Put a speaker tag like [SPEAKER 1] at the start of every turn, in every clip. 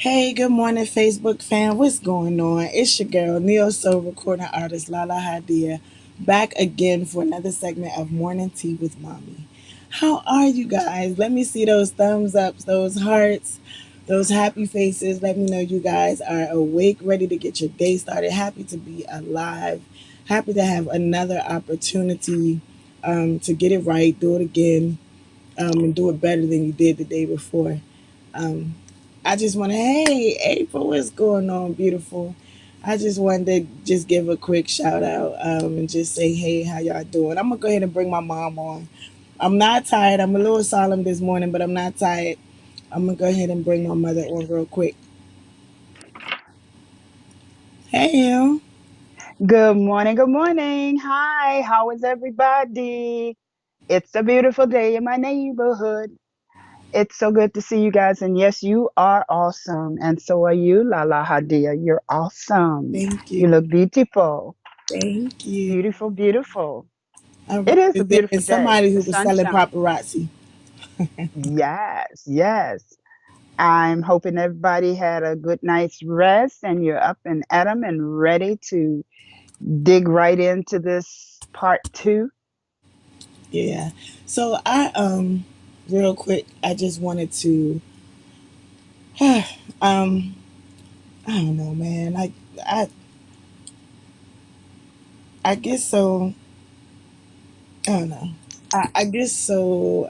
[SPEAKER 1] Hey, good morning, Facebook fam. What's going on? It's your girl, Neo Soul recording artist Lahla-Hadiya, back again for another segment of Morning Tea with Mommy. How are you guys? Let me see those thumbs ups, those hearts, those happy faces. Let me know you guys are awake, ready to get your day started, happy to be alive, happy to have another opportunity to get it right, do it again, and do it better than you did the day before. Um, I just want to, hey, April, what's going on, beautiful? I just wanted to just give a quick shout out and just say, hey, how y'all doing? I'm going to go ahead and bring my mom on. I'm not tired. I'm a little solemn this morning, but I'm not tired. I'm going to go ahead and bring my mother on real quick. Hey, Em.
[SPEAKER 2] Good morning. Good morning. Hi. How is everybody? It's a beautiful day in my neighborhood. It's so good to see you guys. And yes, you are awesome. And so are you, Lala Hadia. You're awesome.
[SPEAKER 1] Thank
[SPEAKER 2] You
[SPEAKER 1] you.
[SPEAKER 2] look beautiful.
[SPEAKER 1] Thank you.
[SPEAKER 2] Beautiful, beautiful.
[SPEAKER 1] All
[SPEAKER 2] It
[SPEAKER 1] right.
[SPEAKER 2] is a beautiful
[SPEAKER 1] And
[SPEAKER 2] day.
[SPEAKER 1] somebody
[SPEAKER 2] The
[SPEAKER 1] who was selling
[SPEAKER 2] sunshine.
[SPEAKER 1] paparazzi.
[SPEAKER 2] Yes, yes. I'm hoping everybody had a good night's rest and you're up and at 'em and ready to dig right into this part two.
[SPEAKER 1] Yeah. So real quick, I just wanted to, um, I don't know, man. I, I guess so. I don't know. I get so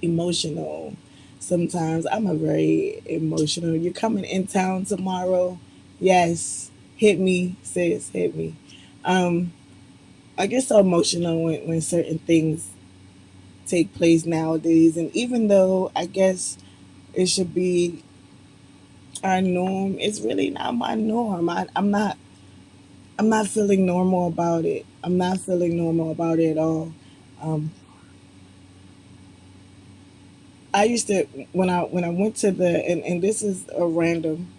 [SPEAKER 1] emotional sometimes. I'm a very emotional. You're coming in town tomorrow. Yes, hit me, sis, hit me. Um, I get so emotional when certain things take place nowadays, and even though I guess it should be our norm, it's really not my norm. I'm not feeling normal about it. I'm not feeling normal about it at all. Um, I used to when I went to the and this is a random,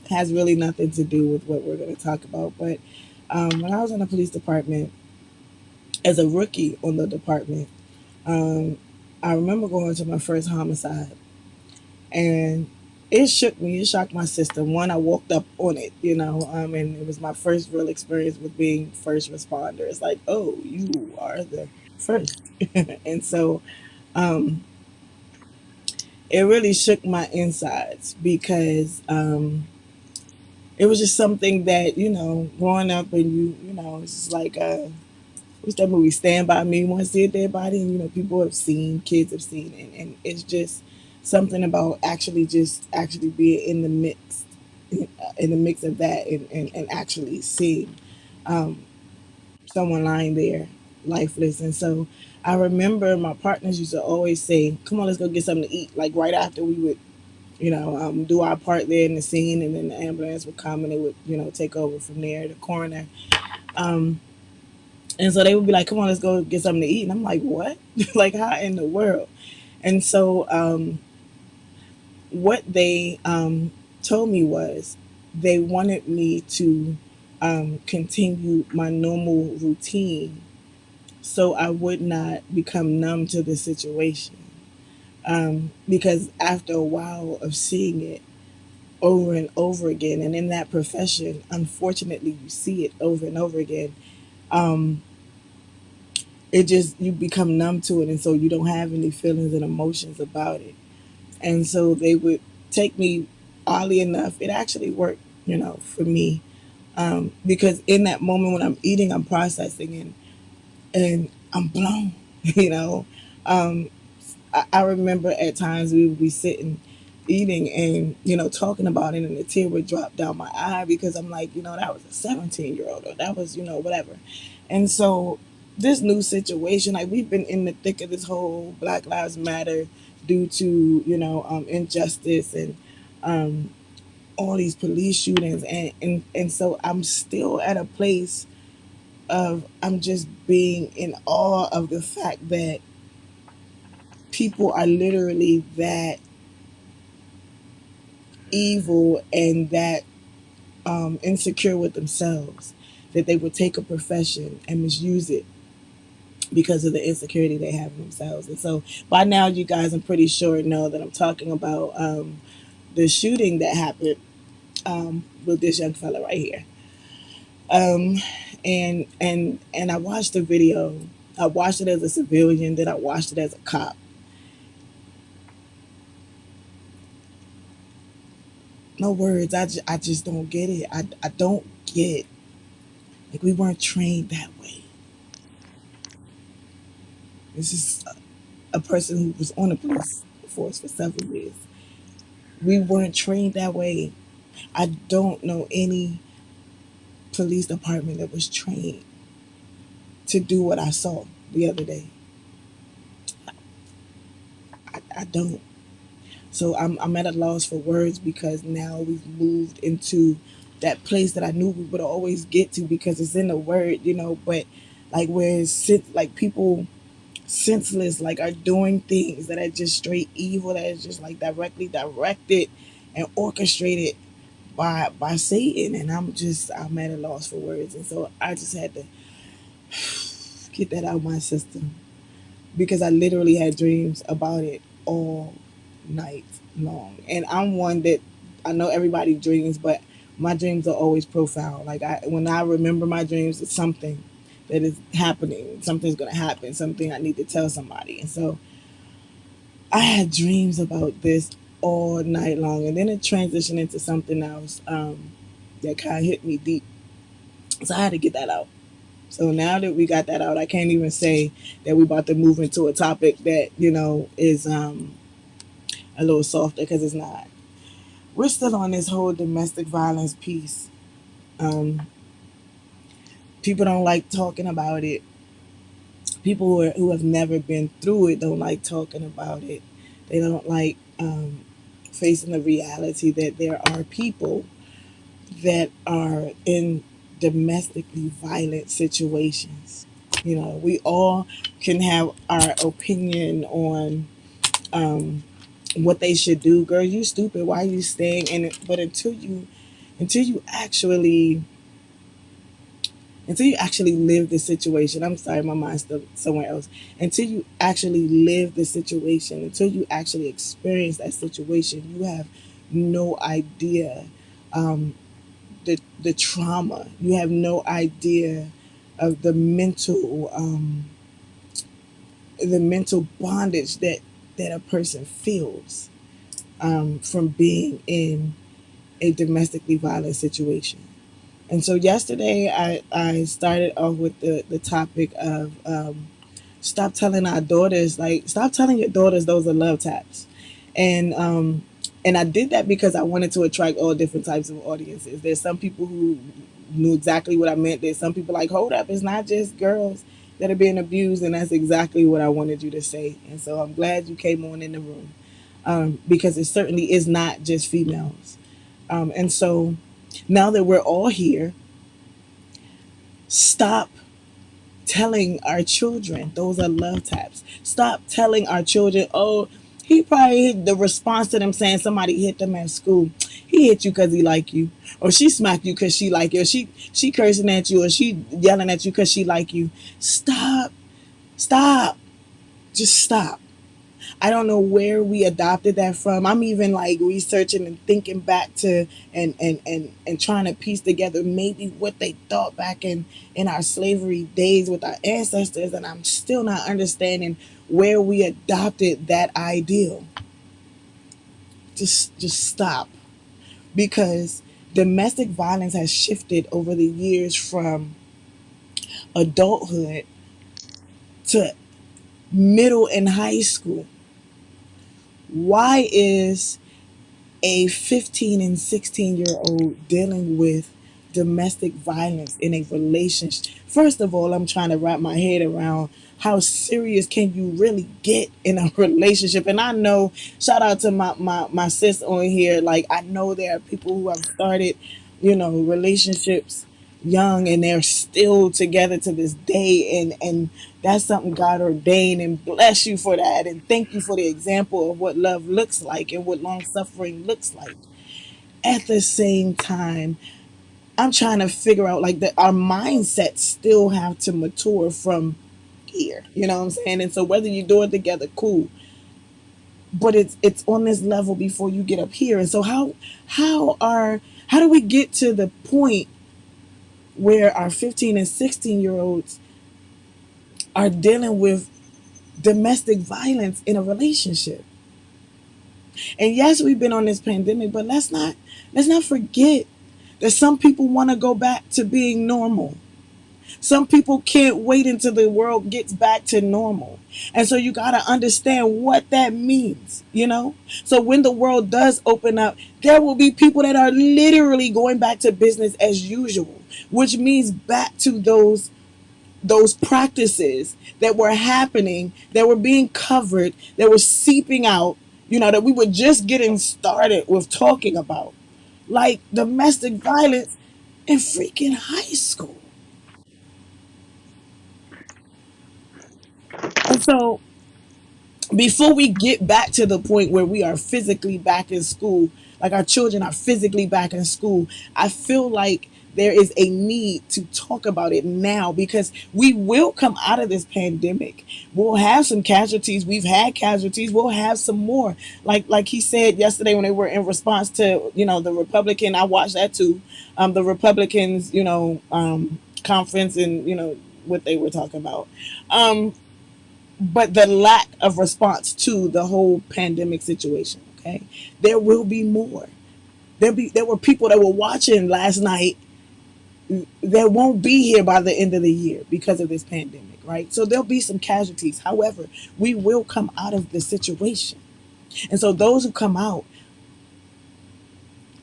[SPEAKER 1] has really nothing to do with what we're going to talk about, but when I was in the police department as a rookie on the department, um, I remember going to my first homicide, and it shook me. It shocked my system. One, I walked up on it, and it was my first real experience with being first responder. It's like, oh, you are the first, and so um, it really shook my insides because it was just something that growing up and it's just like what's that movie Stand By Me? Once see a dead body, and people have seen, kids have seen, and it's just something about actually being in the mix of that, and actually seeing um, someone lying there lifeless. And so I remember my partners used to always say, come on, let's go get something to eat, like right after we would do our part there in the scene, and then the ambulance would come and it would, take over from there, the coroner. Um, and so they would be like, come on, let's go get something to eat. And I'm like, what? Like, how in the world? And so what they told me was they wanted me to continue my normal routine so I would not become numb to the situation. Because after a while of seeing it, over and over again. And in that profession, unfortunately, you see it over and over again. Um, it just, you become numb to it. And so you don't have any feelings and emotions about it. And so they would take me, oddly enough, it actually worked, for me. Because in that moment when I'm eating, I'm processing and I'm blown, you know. Um, I remember at times we would be sitting eating and talking about it, and a tear would drop down my eye because I'm like, that was a 17-year-old, or that was whatever. And so this new situation, like, we've been in the thick of this whole Black Lives Matter due to injustice and um, all these police shootings, and so I'm still at a place of, I'm just being in awe of the fact that people are literally that evil and that insecure with themselves that they would take a profession and misuse it because of the insecurity they have in themselves. And so by now, you guys, I'm pretty sure, know that I'm talking about the shooting that happened with this young fella right here. Um, and I watched the video. I watched it as a civilian, then I watched it as a cop. No words. I just don't get it. I don't get, like, we weren't trained that way. This is a person who was on the police force for several years. We weren't trained that way. I don't know any police department that was trained to do what I saw the other day. I don't. So I'm at a loss for words because now we've moved into that place that I knew we would always get to because it's in the word, but like where like people senseless, like are doing things that are just straight evil, that is just like directly directed and orchestrated by Satan, and I'm at a loss for words, and so I just had to get that out of my system because I literally had dreams about it all night long. And I'm one that, I know everybody dreams, but my dreams are always profound. Like when I remember my dreams, it's something that is happening. Something's gonna happen. Something I need to tell somebody. And so I had dreams about this all night long, and then it transitioned into something else that kind of hit me deep. So I had to get that out. So now that we got that out, I can't even say that we're about to move into a topic that is a little softer because it's not. We're still on this whole domestic violence piece. Um, People don't like talking about it. People who have never been through it don't like talking about it. They don't like facing the reality that there are people that are in domestically violent situations. We all can have our opinion on what they should do. Girl, you stupid. Why are you staying in it? But until you actually live the situation. I'm sorry, my mind's still somewhere else. Until you actually live the situation, until you actually experience that situation, you have no idea the trauma. You have no idea of the mental bondage that a person feels from being in a domestically violent situation. And so yesterday I started off with the topic of stop telling your daughters those are love taps. And I did that because I wanted to attract all different types of audiences. There's some people who knew exactly what I meant. There's some people like, hold up, it's not just girls that are being abused, and that's exactly what I wanted you to say. And so I'm glad you came on in the room, because it certainly is not just females. And so now that we're all here, stop telling our children those are love taps. Stop telling our children, oh, he probably hit, the response to them saying somebody hit them at school. He hit you because he like you, or she smacked you because she like you, or she cursing at you, or she yelling at you because she like you. Stop, stop, just stop. I don't know where we adopted that from. I'm even like researching and thinking back to and trying to piece together maybe what they thought back in our slavery days with our ancestors, and I'm still not understanding where we adopted that ideal. Just stop, because domestic violence has shifted over the years from adulthood to middle and high school. Why is a 15 and 16-year-old dealing with domestic violence in a relationship? First of all, I'm trying to wrap my head around how serious can you really get in a relationship. And I know, shout out to my sis on here, like I know there are people who have started relationships young and they're still together to this day, and that's something God ordained, and bless you for that, and thank you for the example of what love looks like and what long suffering looks like. At the same time, I'm trying to figure out like that our mindsets still have to mature from here, you know what I'm saying? And so whether you do it together, cool, but it's on this level before you get up here. And so how are how do we get to the point where our 15 and 16-year olds are dealing with domestic violence in a relationship? And yes, we've been on this pandemic, but let's not forget that some people want to go back to being normal. Some people can't wait until the world gets back to normal. And so you got to understand what that means. So when the world does open up, there will be people that are literally going back to business as usual, which means back to those practices that were happening, that were being covered, that were seeping out, that we were just getting started with talking about, like domestic violence in freaking high school. And so before we get back to the point where we are physically back in school, like our children are physically back in school, I feel like there is a need to talk about it now, because we will come out of this pandemic. We'll have some casualties. We've had casualties. We'll have some more. Like he said yesterday when they were in response to the Republican. I watched that too. The Republicans conference, and what they were talking about. But the lack of response to the whole pandemic situation. Okay, there will be more. There were people that were watching last night that won't be here by the end of the year because of this pandemic, right? So there'll be some casualties. However, we will come out of the situation. And so those who come out,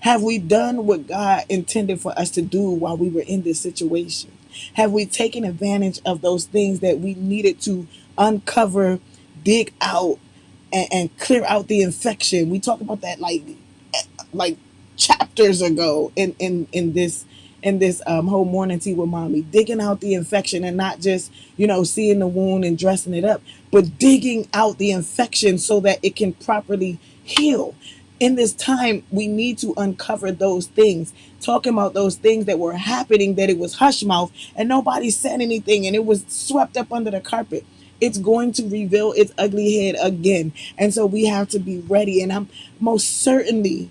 [SPEAKER 1] have we done what God intended for us to do while we were in this situation? Have we taken advantage of those things that we needed to uncover, dig out, and clear out the infection? We talk about that like chapters ago in this whole morning tea with mommy, digging out the infection, and not just seeing the wound and dressing it up, but digging out the infection so that it can properly heal. In this time, we need to uncover those things, talking about those things that were happening, that it was hush mouth and nobody said anything and it was swept up under the carpet. It's going to reveal its ugly head again. And so we have to be ready. And I'm most certainly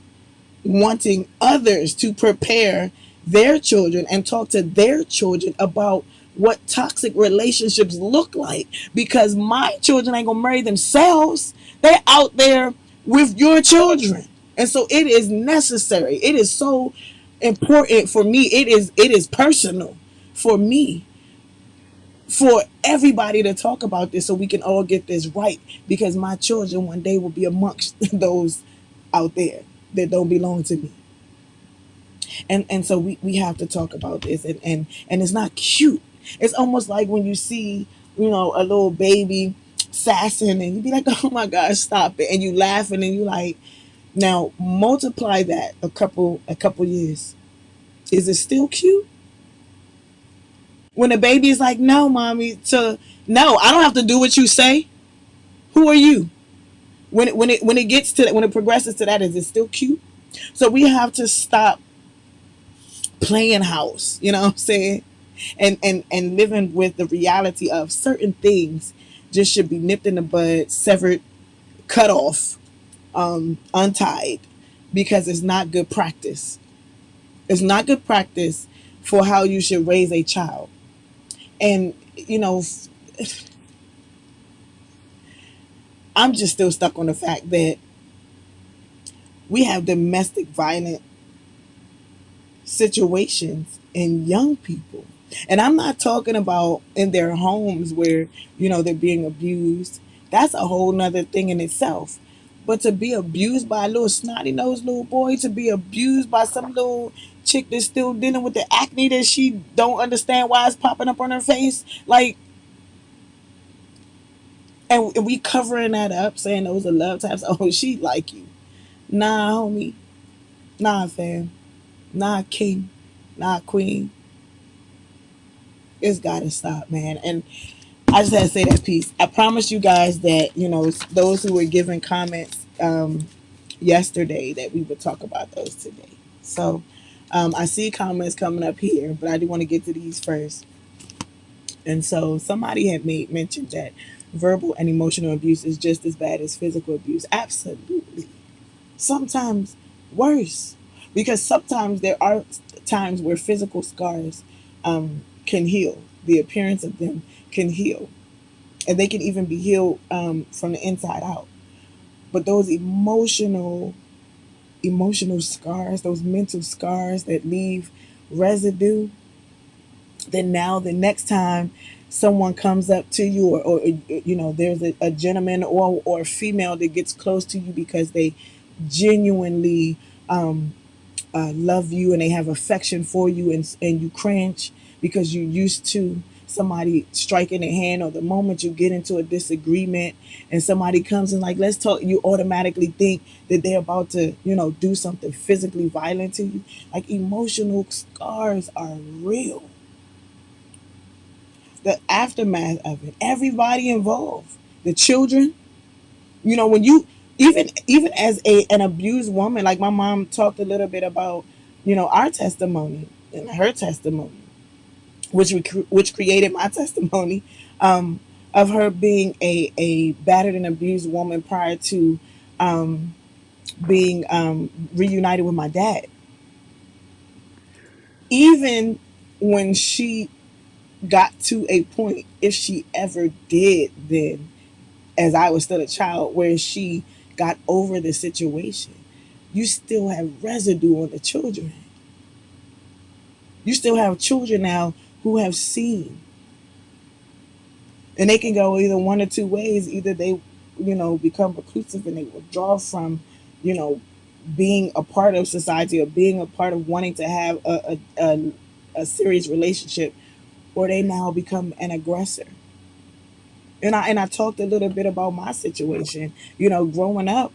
[SPEAKER 1] wanting others to prepare their children and talk to their children about what toxic relationships look like, because my children ain't gonna marry themselves. They're out there with your children. And so it is necessary. It is so important for me. It is personal for me, for everybody to talk about this so we can all get this right, because my children one day will be amongst those out there that don't belong to me. And so we have to talk about this, and it's not cute. It's almost like when you see a little baby sassing and you be like, oh my gosh, stop it, and you laughing and you like, now multiply that a couple years. Is it still cute when a baby is like, no mommy, to no, I don't have to do what you say? Who are you? When it gets to that, when it progresses to that, is it still cute? So we have to stop playing house, you know what I'm saying? And living with the reality of certain things just should be nipped in the bud, severed, cut off, untied, because it's not good practice. It's not good practice for how you should raise a child. And I'm just still stuck on the fact that we have domestic violence situations in young people. And I'm not talking about in their homes where, they're being abused. That's a whole nother thing in itself. But to be abused by a little snotty nosed little boy, to be abused by some little chick that's still dealing with the acne that she don't understand why it's popping up on her face, like, and we covering that up, saying those are love taps. Oh, she like you. Nah, homie. Nah, fam. Nah, king. Nah, queen. It's gotta stop, man. And I just had to say that piece. I promise you guys that those who were giving comments yesterday, that we would talk about those today. So I see comments coming up here, but I do want to get to these first. And so somebody had made mention that verbal and emotional abuse is just as bad as physical abuse. Absolutely. Sometimes worse. Because sometimes there are times where physical scars can heal. The appearance of them can heal. And they can even be healed from the inside out. But those emotional scars, those mental scars that leave residue, then now the next time someone comes up to you, or there's a gentleman or a female that gets close to you because they genuinely love you and they have affection for you, and you cringe because you're used to somebody striking a hand, or the moment you get into a disagreement and somebody comes and like, let's talk, you automatically think that they're about to do something physically violent to you. Like, emotional scars are real. The aftermath of it, everybody involved, the children, when you, even as an abused woman, like my mom talked a little bit about our testimony and her testimony, which created my testimony, um, of her being a battered and abused woman prior to being reunited with my dad. Even when she got to a point, if she ever did, then as I was still a child, where she got over the situation, you still have residue on the children. You still have children now who have seen, and they can go either one or two ways. Either they, become reclusive and they withdraw from, you know, being a part of society, or being a part of wanting to have a serious relationship, or they now become an aggressor. And I talked a little bit about my situation. Growing up,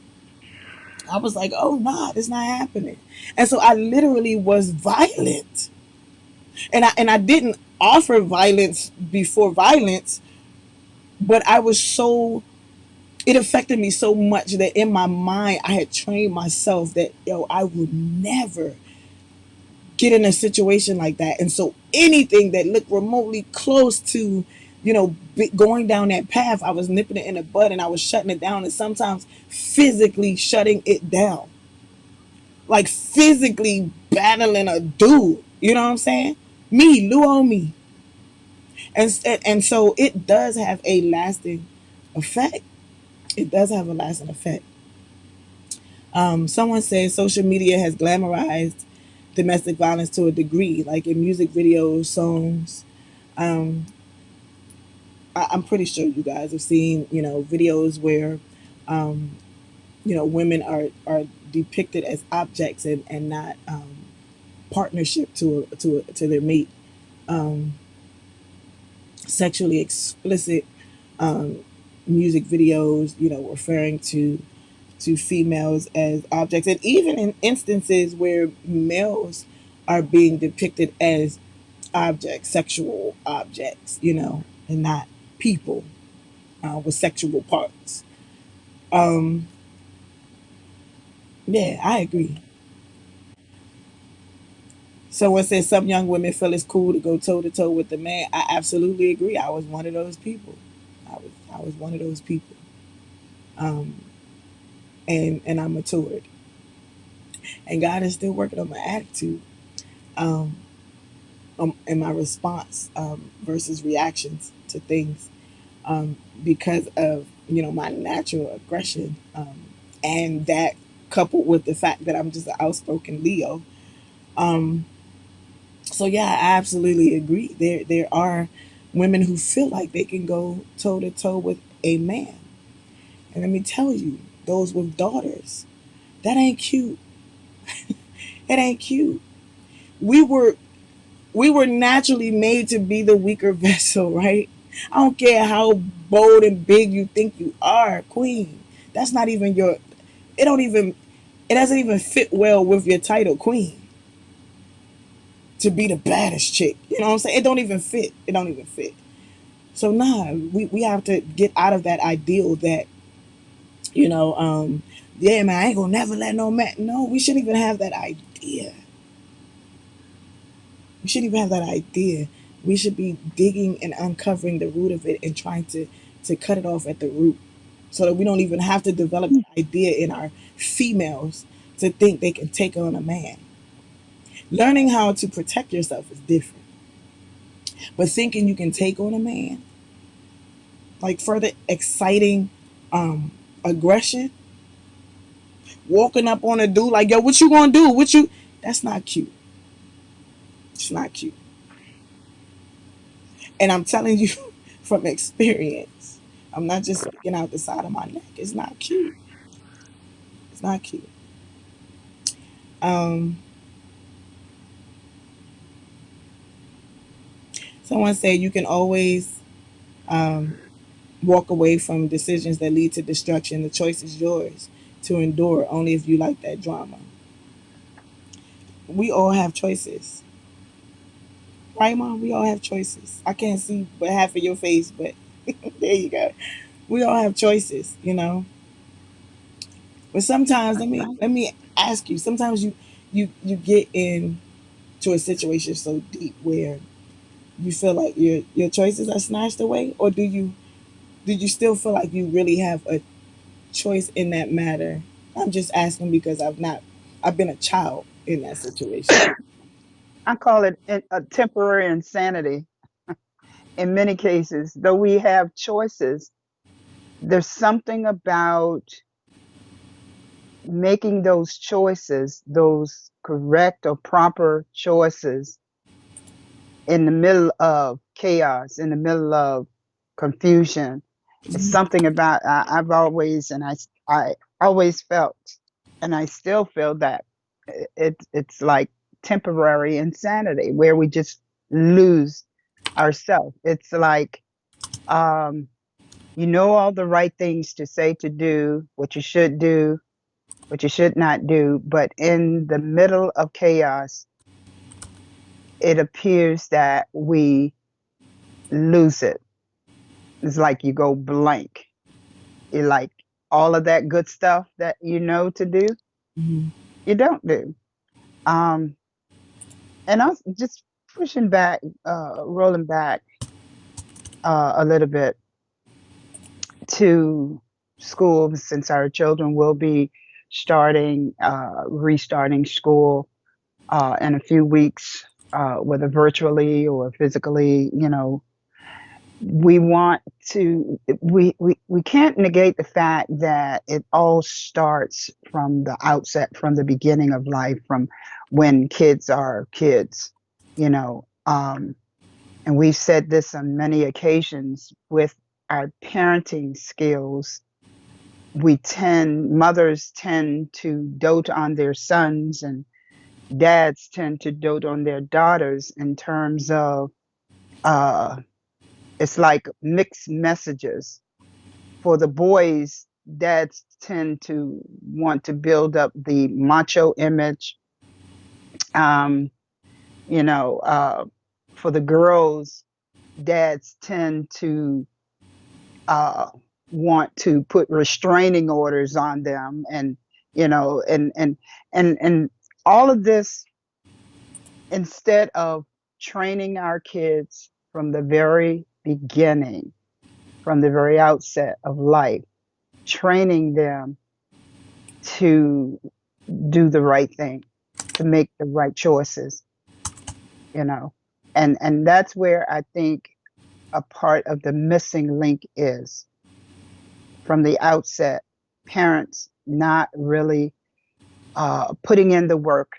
[SPEAKER 1] I was like, oh nah, it's not happening. And so I literally was violent. And I didn't offer violence before violence, but I was so, it affected me so much that in my mind I had trained myself that I would never get in a situation like that. And so anything that looked remotely close to going down that path, I was nipping it in the bud, and I was shutting it down, and sometimes physically shutting it down, like physically battling a dude. You know what I'm saying? Me, Luo, me. And so it does have a lasting effect. It does have a lasting effect. Someone says social media has glamorized domestic violence to a degree, like in music videos, songs. Um, I'm pretty sure you guys have seen, videos where, um, women are depicted as objects, and not partnership to their mate. Um, Sexually explicit um, music videos, referring to females as objects, and even in instances where males are being depicted as objects, sexual objects, and not people with sexual parts. Um, yeah, I agree. Someone says some young women feel it's cool to go toe to toe with the man. I absolutely agree. I was one of those people. I was one of those people. Um, and I matured, and God is still working on my attitude. Um, and my response versus reactions to things, because of my natural aggression, and that coupled with the fact that I'm just an outspoken Leo. Um, so yeah, I absolutely agree. There are women who feel like they can go toe to toe with a man, and let me tell you, those with daughters, that ain't cute. It ain't cute. We were we were naturally made to be the weaker vessel, right? I don't care how bold and big you think you are, queen. That's not even your. It don't even. It doesn't even fit well with your title, queen, to be the baddest chick. You know what I'm saying? It don't even fit. It don't even fit. So nah, we have to get out of that ideal that you know. Yeah, man, I ain't gonna never let no man. No, we shouldn't even have that idea. We shouldn't even have that idea. We should be digging and uncovering the root of it and trying to to cut it off at the root so that we don't even have to develop the idea in our females to think they can take on a man. Learning how to protect yourself is different, but thinking you can take on a man, like further exciting um, aggression, walking up on a dude like, yo, what you gonna do? What you? That's not cute. It's not cute. And I'm telling you from experience. I'm not just speaking out the side of my neck. It's not cute. It's not cute. Um, Someone said you can always um, walk away from decisions that lead to destruction. The choice is yours to endure only if you like that drama. We all have choices. Right, Mom? We all have choices. I can't see but half of your face, but there you go. We all have choices, you know. But sometimes, let me ask you. Sometimes you get into a situation so deep where you feel like your choices are snatched away, or do you still feel like you really have a choice in that matter? I'm just asking because I've been a child in that situation.
[SPEAKER 2] I call it a temporary insanity in many cases. Though we have choices, there's something about making those choices, those correct or proper choices in the middle of chaos, in the middle of confusion. It's something about I've always and I always felt, and I still feel that it's like temporary insanity where we just lose ourselves. It's like um, you know all the right things to say, to do, what you should not do, but in the middle of chaos, it appears that we lose it. It's like you go blank. You like all of that good stuff that you know to do,
[SPEAKER 1] Mm-hmm.
[SPEAKER 2] you don't do. Um, and I was just pushing back, rolling back a little bit to school, since our children will be restarting school in a few weeks, whether virtually or physically. We want to we can't negate the fact that it all starts from the outset, from the beginning of life, from when kids are kids, you know um and we've said this on many occasions with our parenting skills. Mothers tend to dote on their sons, and dads tend to dote on their daughters in terms of uh it's like mixed messages. For the boys, dads tend to want to build up the macho image. Um, you know, for the girls, dads tend to uh, want to put restraining orders on them, and you know, and all of this, instead of training our kids from the very beginning, from the very outset of life, training them to do the right thing, to make the right choices, you know. And that's where I think a part of the missing link is from the outset. Parents not really putting in the work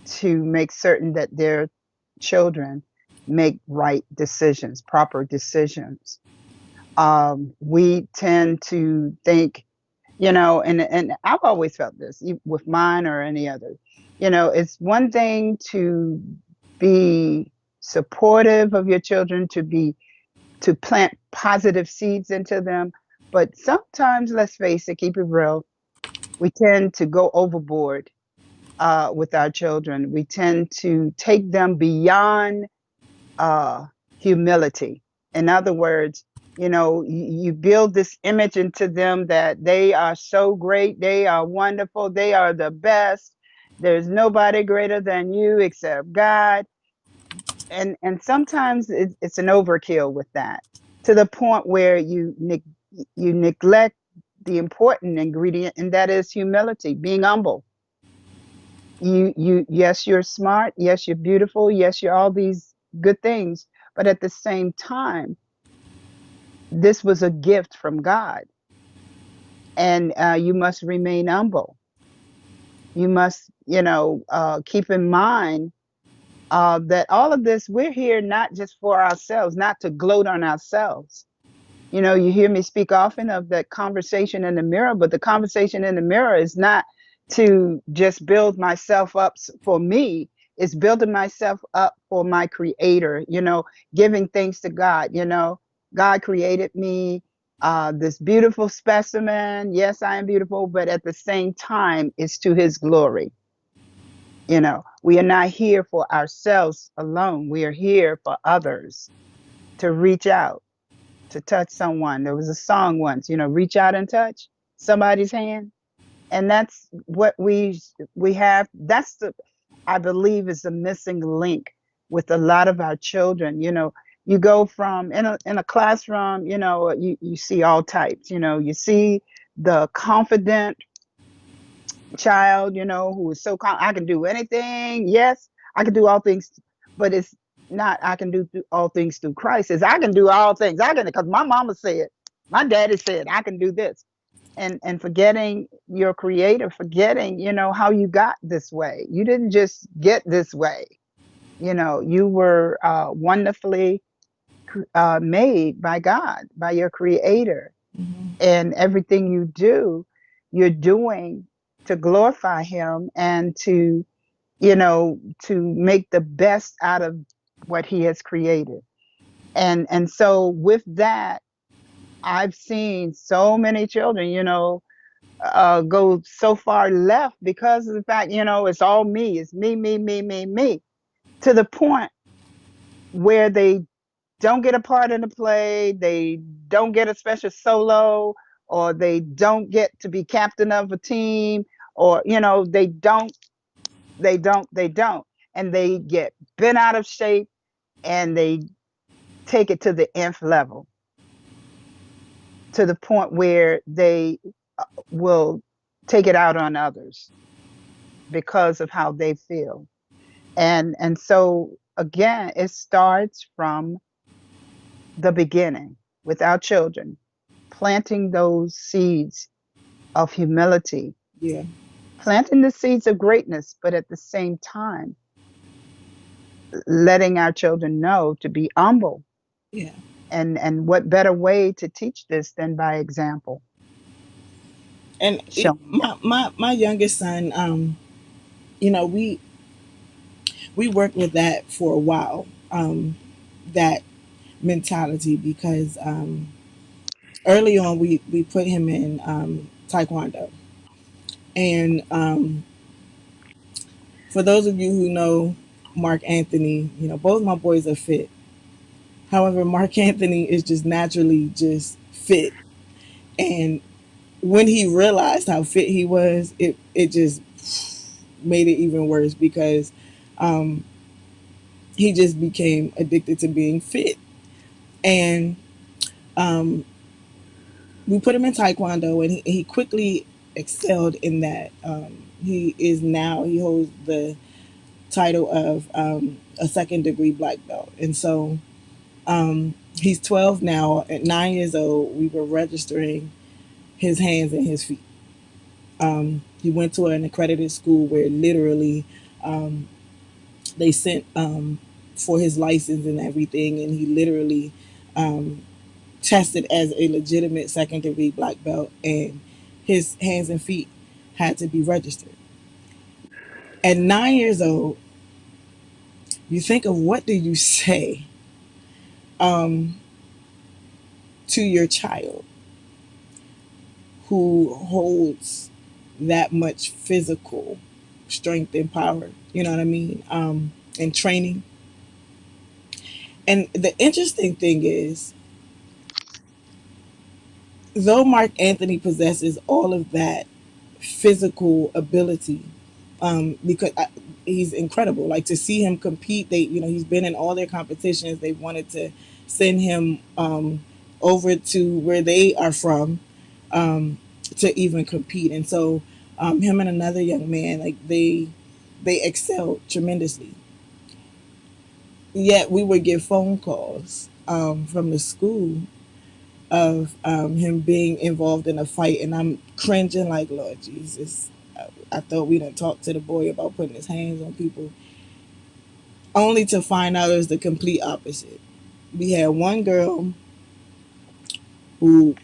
[SPEAKER 2] to make certain that their children make right decisions, proper decisions. We tend to think, and I've always felt this with mine or any other. It's one thing to be supportive of your children, to plant positive seeds into them, but sometimes, let's face it, keep it real, we tend to go overboard with our children. We tend to take them beyond uh, humility. In other words, you build this image into them that they are so great, they are wonderful, they are the best. There's nobody greater than you except God. And sometimes it's an overkill with that. to the point where you neglect the important ingredient, and that is humility, being humble. Yes, you're smart, yes, you're beautiful, yes, you're all these good things, but at the same time, this was a gift from God, and you must remain humble. You must, keep in mind that all of this, we're here not just for ourselves, not to gloat on ourselves. You hear me speak often of that conversation in the mirror, but the conversation in the mirror is not to just build myself up for me. It's building myself up for my creator, giving thanks to God. God created me, this beautiful specimen. Yes, I am beautiful, but at the same time, it's to his glory. We are not here for ourselves alone. We are here for others, to reach out, to touch someone. There was a song once, reach out and touch somebody's hand. And that's what we have. That's the, I believe, is the missing link with a lot of our children. You go from in a classroom, you see all types. You see the confident child, who is so I can do anything. Yes, I can do all things, but it's not I can do all things through Christ. It's I can do all things. I can, because my mama said, my daddy said I can do this. And forgetting your creator, forgetting, how you got this way. You didn't just get this way. You were wonderfully made by God, by your creator,
[SPEAKER 1] Hmm.
[SPEAKER 2] and everything you do, you're doing to glorify him and to make the best out of what he has created. And so with that, I've seen so many children, go so far left because of the fact, it's all me, it's me, to the point where they don't get a part in the play, they don't get a special solo, or they don't get to be captain of a team, or they don't, and they get bent out of shape, and they take it to the nth level, to the point where they will take it out on others because of how they feel. And so again, it starts from the beginning with our children, planting those seeds of humility,
[SPEAKER 1] Yeah,
[SPEAKER 2] planting the seeds of greatness, but at the same time, letting our children know to be humble.
[SPEAKER 1] yeah.
[SPEAKER 2] And what better way to teach this than by example?
[SPEAKER 1] And
[SPEAKER 2] Showing them.
[SPEAKER 1] my youngest son, you know, we worked with that for a while, that mentality, because early on we put him in taekwondo, and for those of you who know Mark Anthony, both my boys are fit. However, Mark Anthony is just naturally just fit, and when he realized how fit he was, it just made it even worse, because um, he just became addicted to being fit. And um, we put him in taekwondo, and he quickly excelled in that. He holds the title of a second degree black belt, and so he's 12 now. At 9 years old, we were registering his hands and his feet. He went to an accredited school where literally they sent for his license and everything, and he literally um, tested as a legitimate second degree black belt, and his hands and feet had to be registered. At 9 years old, you think of what do you say um, to your child who holds that much physical strength and power, you know what I mean, and training. And the interesting thing is, though Mark Anthony possesses all of that physical ability, because he's incredible. Like, to see him compete, he's been in all their competitions. They wanted to send him. over to where they are from, to even compete. And so him and another young man, like they excelled tremendously. Yet we would get phone calls from the school of him being involved in a fight, and I'm cringing like, Lord Jesus, I thought we didn't talk to the boy about putting his hands on people, only to find out it was the complete opposite. We had one girl who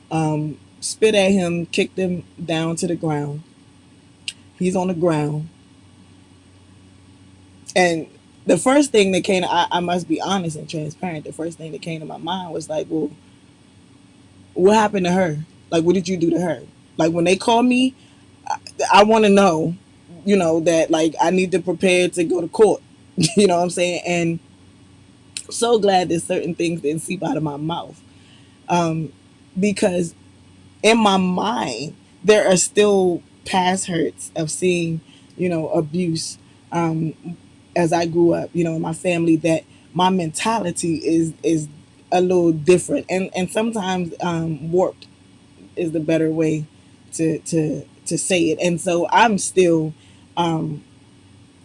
[SPEAKER 1] spit at him, kicked him down to the ground. He's on the ground, and the first thing that came, I must be honest and transparent. The first thing that came to my mind was like, well, what happened to her? Like, what did you do to her? Like, when they call me, I want to know, that like I need to prepare to go to court. You know what I'm saying? And so glad that certain things didn't seep out of my mouth, because in my mind there are still past hurts of seeing, abuse, um, as I grew up, in my family, that my mentality is a little different, and sometimes warped is the better way to say it. And so I'm still um,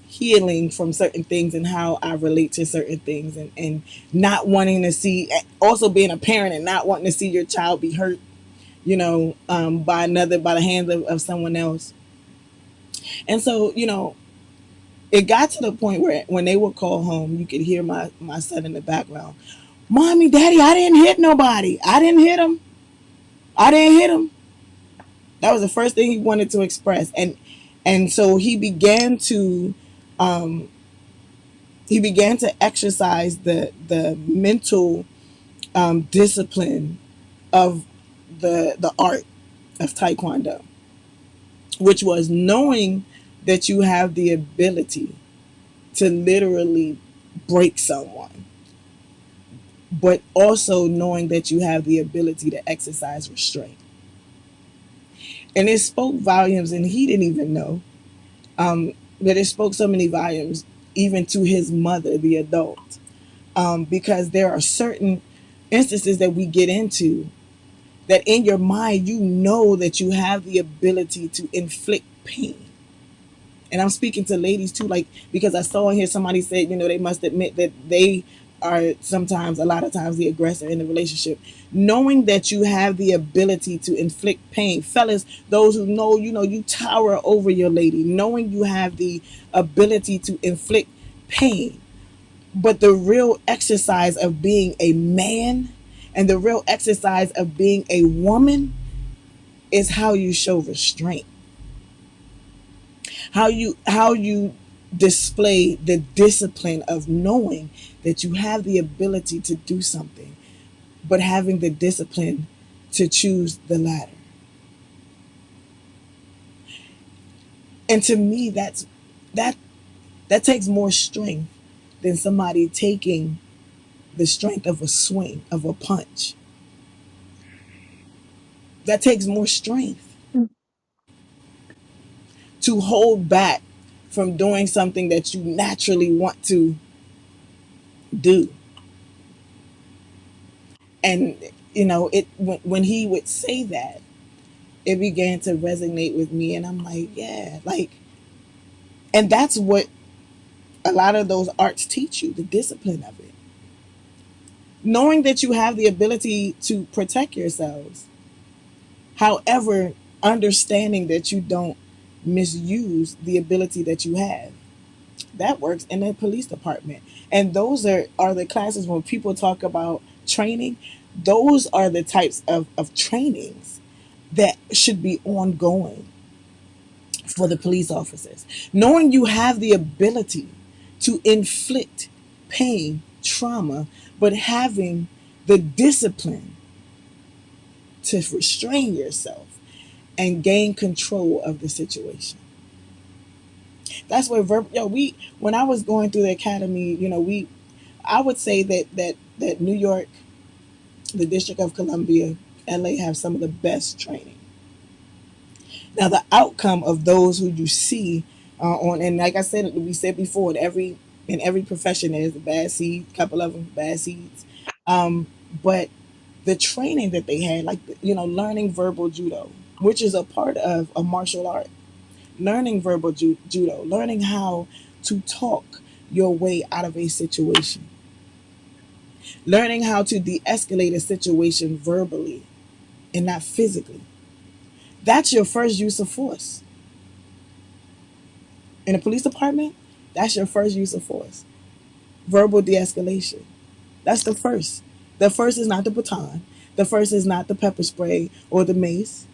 [SPEAKER 1] healing from certain things and how I relate to certain things, and not wanting to see, also being a parent and not wanting to see your child be hurt, by the hands of someone else. And so, it got to the point where when they would call home, you could hear my son in the background, Mommy, Daddy, I didn't hit nobody. I didn't hit him. I didn't hit him. That was the first thing he wanted to express. And so um, he began to exercise the mental discipline of the art of Taekwondo, which was knowing that you have the ability to literally break someone, but also knowing that you have the ability to exercise restraint. And it spoke volumes, and he didn't even know, that it spoke so many volumes, even to his mother, the adult, because there are certain instances that we get into that in your mind, that you have the ability to inflict pain. And I'm speaking to ladies too, like, because I saw in here somebody said, they must admit that they are sometimes, a lot of times, the aggressor in the relationship. Knowing that you have the ability to inflict pain, fellas, those who know, you tower over your lady, knowing you have the ability to inflict pain. But the real exercise of being a man and the real exercise of being a woman is how you show restraint, how you display the discipline of knowing that you have the ability to do something, but having the discipline to choose the latter. And to me, that that takes more strength than somebody taking the strength of a swing, of a punch. That takes more strength to hold back from doing something that you naturally want to do. And it, when he would say that, it began to resonate with me, and I'm like, yeah, like, and that's what a lot of those arts teach you, the discipline of it, knowing that you have the ability to protect yourselves, however, understanding that you don't misuse the ability that you have. That works in the police department, and those are the classes when people talk about training. Those are the types of trainings that should be ongoing for the police officers. Knowing you have the ability to inflict pain, trauma, but having the discipline to restrain yourself and gain control of the situation. That's where we, when I was going through the academy, we, I would say that New York, the District of Columbia, LA have some of the best training. Now, the outcome of those who you see on, and like I said, we said before, in every profession there's a bad seed, couple of them bad seeds, but the training that they had, like, learning verbal judo, which is a part of a martial art, learning verbal judo, learning how to talk your way out of a situation, learning how to de-escalate a situation verbally and not physically. That's your first use of force in a police department. That's your first use of force, verbal de-escalation. That's the first. The first is not the baton. The first is not the pepper spray or the mace,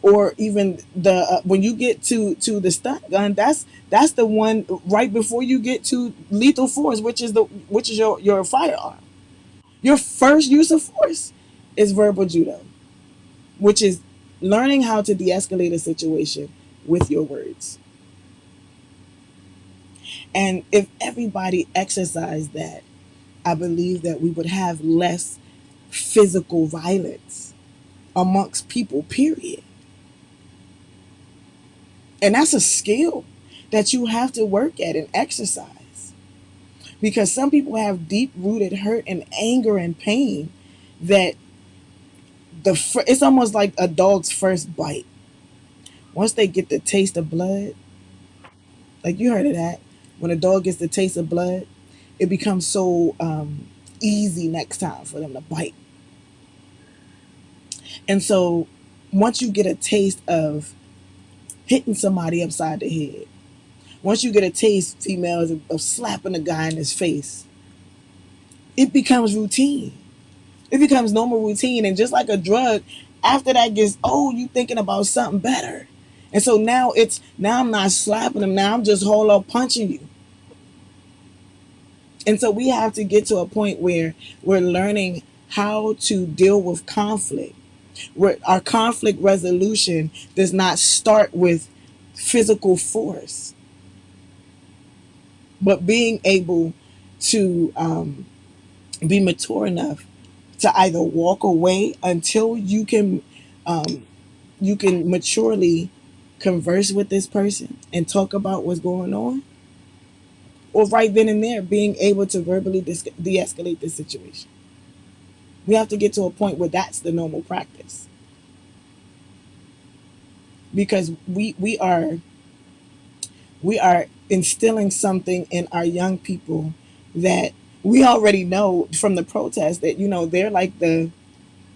[SPEAKER 1] or even the when you get to the stunt gun. That's the one right before you get to lethal force, which is your firearm. Your first use of force is verbal judo, which is learning how to de-escalate a situation with your words. And if everybody exercised that, I believe that we would have less physical violence amongst people, period. And that's a skill that you have to work at and exercise, because some people have deep rooted hurt and anger and pain that it's almost like a dog's first bite. Once they get the taste of blood, like you heard of that, when a dog gets the taste of blood, it becomes so easy next time for them to bite. And so once you get a taste of hitting somebody upside the head, once you get a taste, females, of slapping a guy in his face, it becomes routine. It becomes normal routine. And just like a drug, after that gets old, you thinking about something better. And so now I'm not slapping him. Now I'm just whole up punching you. And so we have to get to a point where we're learning how to deal with conflict, where our conflict resolution does not start with physical force, but being able to be mature enough to either walk away until you can maturely converse with this person and talk about what's going on, or right then and there being able to verbally de-escalate the situation. We have to get to a point where that's the normal practice, because we are instilling something in our young people that we already know from the protest, that they're like the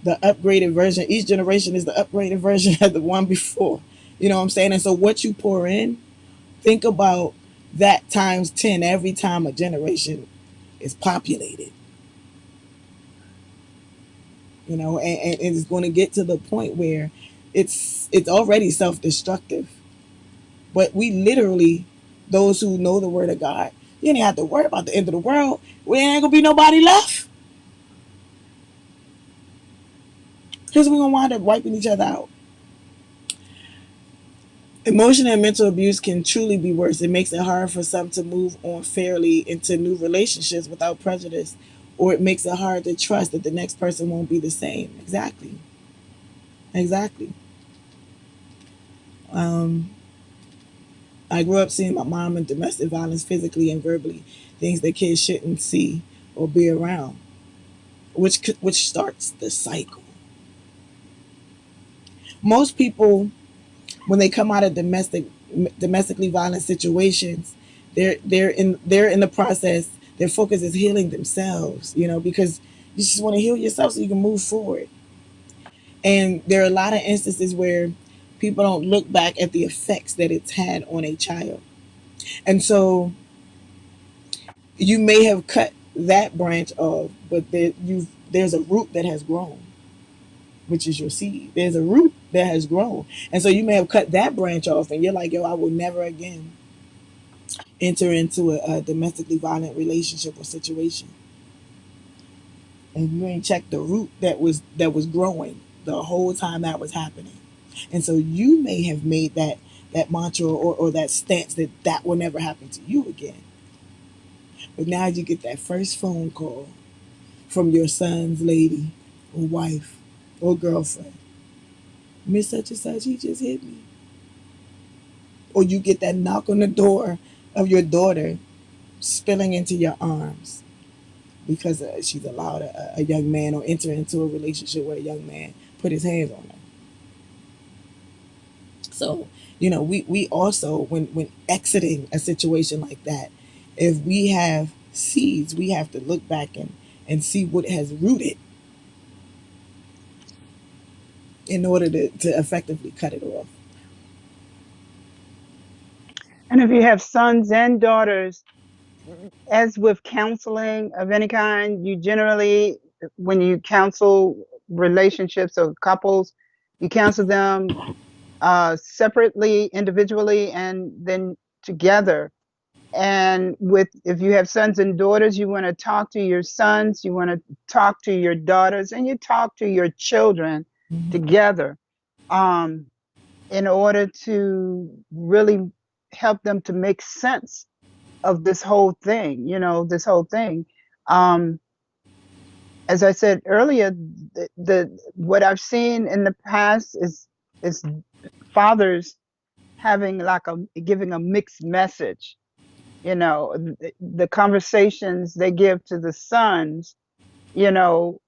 [SPEAKER 1] upgraded version. Each generation is the upgraded version of the one before. You know what I'm saying? And so what you pour in, think about that times 10 every time a generation is populated. And it's going to get to the point where it's already self-destructive. But we literally, those who know the word of God, you ain't have to worry about the end of the world. We ain't gonna be nobody left, because we're gonna wind up wiping each other out. Emotional and mental abuse can truly be worse. It makes it hard for some to move on fairly into new relationships without prejudice, or it makes it hard to trust that the next person won't be the same. Exactly. Exactly. Um, I grew up seeing my mom in domestic violence, physically and verbally, things that kids shouldn't see or be around, which starts the cycle. Most people, when they come out of domestically violent situations, they're in the process. Their focus is healing themselves, because you just want to heal yourself so you can move forward. And there are a lot of instances where people don't look back at the effects that it's had on a child. And so you may have cut that branch off, but there's a root that has grown, which is your seed. There's a root that has grown. And so you may have cut that branch off and you're like, yo, I will never again enter into a domestically violent relationship or situation. And you ain't checked the root that was growing the whole time that was happening. And so you may have made that mantra, or that stance that will never happen to you again. But now you get that first phone call from your son's lady or wife or girlfriend. Miss such and such, he just hit me. Or you get that knock on the door of your daughter spilling into your arms. because she's allowed a young man or enter into a relationship where a young man put his hands on her. So, we also, when exiting a situation like that, if we have seeds, we have to look back and see what has rooted in order to effectively cut it off.
[SPEAKER 2] And if you have sons and daughters, as with counseling of any kind, you generally, when you counsel relationships or couples, you counsel them separately, individually, and then together. And with if you have sons and daughters, you want to talk to your sons, you want to talk to your daughters, and you talk to your children
[SPEAKER 1] Mm-hmm.
[SPEAKER 2] together, um, in order to really help them to make sense of this whole thing. This whole thing. Um, as I said earlier, the what I've seen in the past is fathers having like a giving a mixed message. The conversations they give to the sons,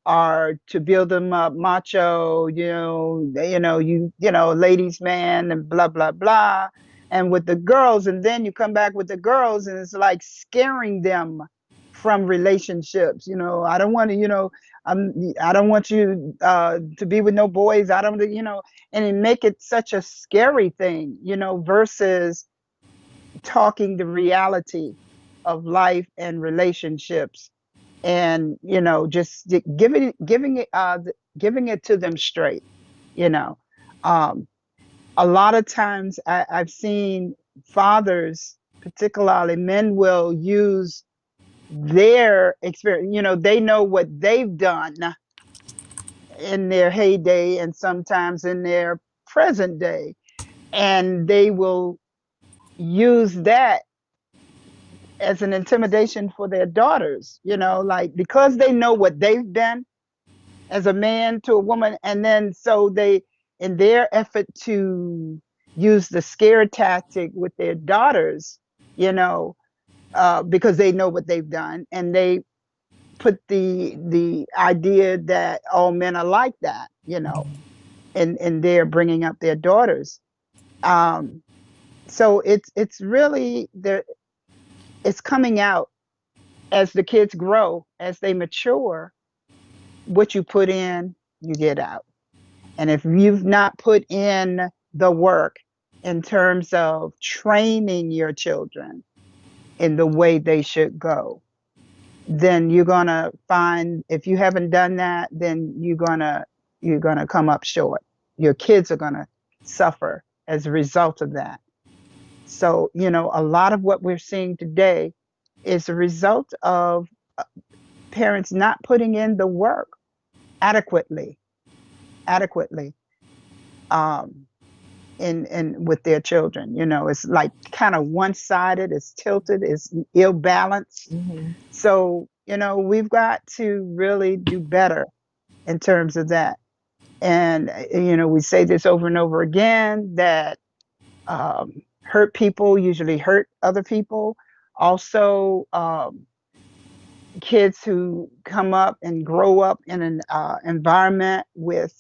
[SPEAKER 2] are to build them up, macho, ladies man and blah blah blah. And with the girls, and then you come back with the girls, and it's like scaring them from relationships. I don't want to, I don't want you to be with no boys. I don't, and it make it such a scary thing, versus talking the reality of life and relationships, and just giving it to them straight. you know um a lot of times I've seen fathers, particularly men, will use their experience. They know what they've done in their heyday and sometimes in their present day, and they will use that as an intimidation for their daughters, like because they know what they've been as a man to a woman. And then so they, in their effort to use the scare tactic with their daughters, you know, because they know what they've done, and they put the idea that all men are like that, and they're bringing up their daughters. Um, so it's really there. It's coming out as the kids grow, as they mature. What you put in, you get out. And if you've not put in the work in terms of training your children in the way they should go, then you're going to find, if you haven't done that, then you're going to come up short. Your kids are going to suffer as a result of that. So, a lot of what we're seeing today is a result of parents not putting in the work adequately, adequately. Um, in with their children. It's like kind of one-sided, it's tilted, it's ill balanced.
[SPEAKER 1] Mm-hmm.
[SPEAKER 2] So, we've got to really do better in terms of that. And we say this over and over again, that hurt people usually hurt other people. Also, kids who come up and grow up in an environment with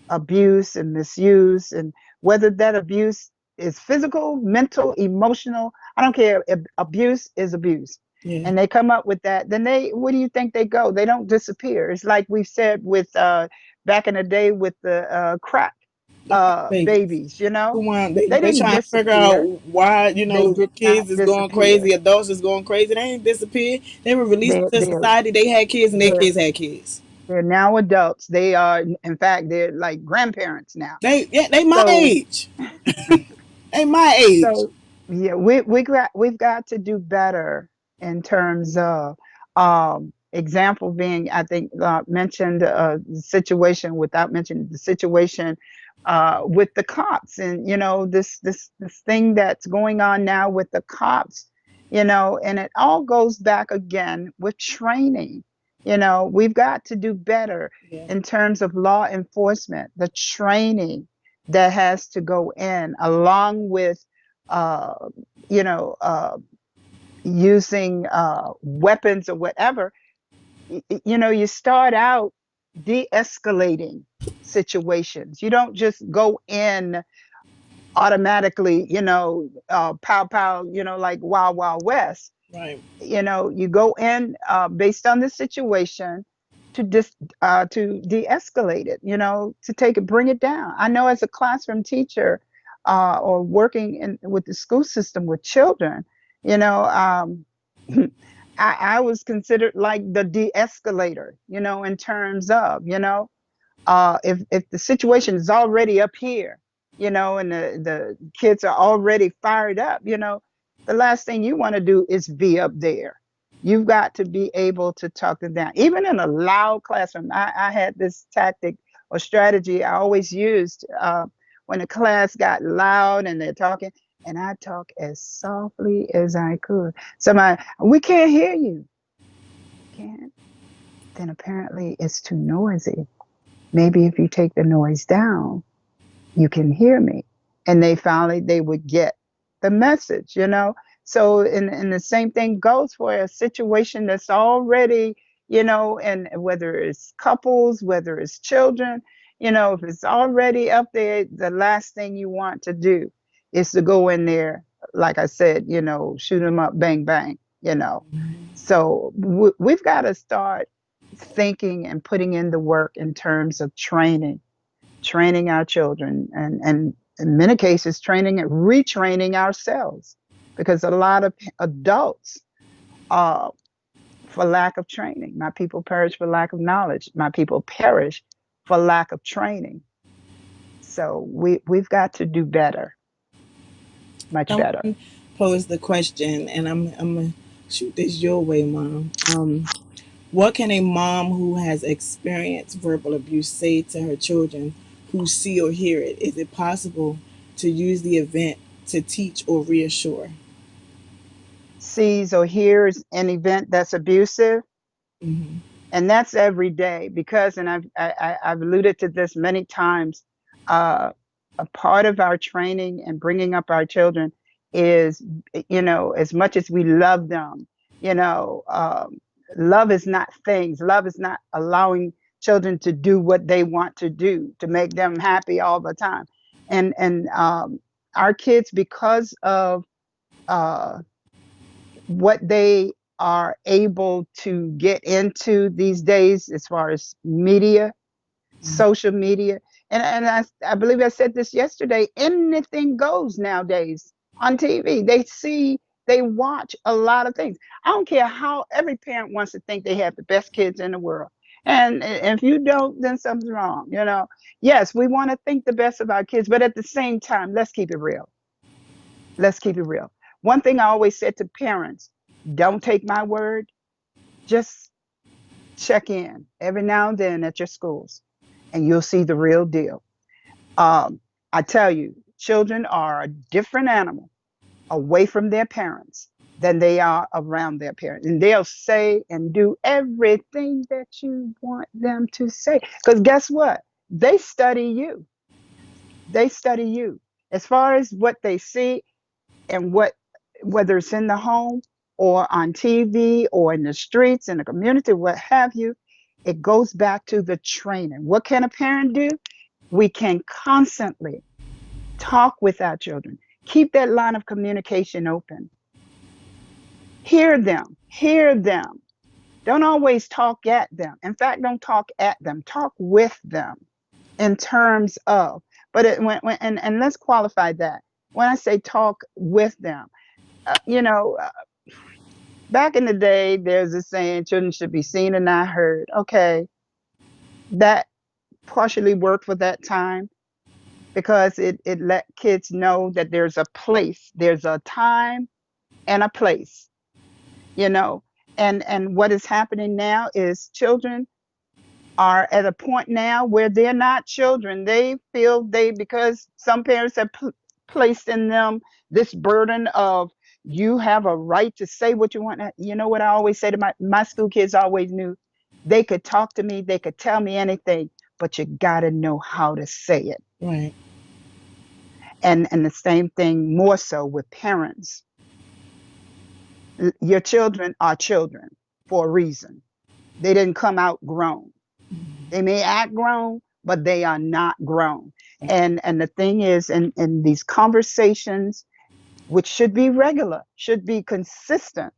[SPEAKER 2] abuse and misuse, and whether that abuse is physical, mental, emotional, I don't care. Abuse is abuse.
[SPEAKER 1] Yeah.
[SPEAKER 2] And they come up with that, then where do you think they go? They don't disappear. It's like we've said with back in the day with the crack
[SPEAKER 1] The crack babies.
[SPEAKER 2] babies.
[SPEAKER 1] Who want they
[SPEAKER 2] They
[SPEAKER 1] they
[SPEAKER 2] didn't
[SPEAKER 1] trying to figure out
[SPEAKER 2] disappear.
[SPEAKER 1] why
[SPEAKER 2] They did not
[SPEAKER 1] kids is going
[SPEAKER 2] disappear.
[SPEAKER 1] crazy, adults is going crazy. They ain't disappeared. They were released
[SPEAKER 2] They're
[SPEAKER 1] into
[SPEAKER 2] they're
[SPEAKER 1] society. They had kids and their
[SPEAKER 2] they're
[SPEAKER 1] kids had kids.
[SPEAKER 2] They're now adults. They are, in fact, they're like grandparents now.
[SPEAKER 1] They my
[SPEAKER 2] So,
[SPEAKER 1] age. They my age.
[SPEAKER 2] so yeah, we've got to do better in terms of example being. I think mentioned the situation without mentioning the situation with the cops, and this thing that's going on now with the cops. And it all goes back again with training. We've got to do better
[SPEAKER 1] Yeah.
[SPEAKER 2] in terms of law enforcement, the training that has to go in, along with uh, you know, uh, using weapons or whatever. You start out de-escalating situations. You don't just go in automatically, pow pow, like Wild Wild West.
[SPEAKER 1] Right.
[SPEAKER 2] You go in based on the situation to to de-escalate it, to take it, bring it down. I know as a classroom teacher, or working with the school system with children, you know I was considered like the de-escalator, in terms of, if the situation is already up here, and the kids are already fired up, the last thing you want to do is be up there. You've got to be able to talk them down. Even in a loud classroom, I had this tactic or strategy I always used when the class got loud and they're talking, and I talk as softly as I could. Somebody, we can't hear you. We can't. Then apparently it's too noisy. Maybe if you take the noise down, you can hear me. And they would get the message. So, and the same thing goes for a situation that's already, and whether it's couples, whether it's children, if it's already up there, the last thing you want to do is to go in there, like I said, shoot them up, bang, bang. So we've got to start thinking and putting in the work in terms of training our children, and in many cases training and retraining ourselves, because a lot of adults, uh, for lack of training, my people perish for lack of knowledge, my people perish for lack of training. So we've got to do better, much better.
[SPEAKER 1] Someone posed the question, and I'm gonna shoot this your way, Mom. What can a mom who has experienced verbal abuse say to her children who see or hear it? Is it possible to use the event to teach or reassure?
[SPEAKER 2] Sees or hears an event that's abusive,
[SPEAKER 1] Mm-hmm.
[SPEAKER 2] and that's every day, because, and I've alluded to this many times, uh, a part of our training and bringing up our children is, as much as we love them, you know um, love is not things. Love is not allowing children to do what they want to do to make them happy all the time. And our kids, because of uh, what they are able to get into these days as far as media, social media. And I believe I said this yesterday, anything goes nowadays on TV. They watch a lot of things. I don't care how every parent wants to think they have the best kids in the world. And if you don't, then something's wrong. Yes, we want to think the best of our kids, but at the same time, let's keep it real. Let's keep it real. One thing I always said to parents: don't take my word, just check in every now and then at your schools, and you'll see the real deal. Um, I tell you, children are a different animal away from their parents than they are around their parents. And they'll say and do everything that you want them to say. Because guess what? They study you. They study you. As far as what they see, and whether it's in the home or on TV or in the streets, in the community, what have you, it goes back to the training. What can a parent do? We can constantly talk with our children, keep that line of communication open, hear them, hear them. Don't always talk at them. In fact, don't talk at them, talk with them in terms of, but and let's qualify that. When I say talk with them, uh, you know, uh, back in the day, there's a saying, children should be seen and not heard. Okay, that partially worked for that time, because it let kids know that there's a place, there's a time and a place, you know. And what is happening now is children are at a point now where they're not children. They feel because some parents have placed in them this burden of, you have a right to say what you want. You know what I always say to my school kids, always knew they could talk to me, they could tell me anything, but you got to know how to say it.
[SPEAKER 1] Right.
[SPEAKER 2] And the same thing more so with parents. Your children are children for a reason. They didn't come out grown. They may act grown, but they are not grown.
[SPEAKER 1] Right.
[SPEAKER 2] And the thing is, in these conversations, which should be regular, should be consistent.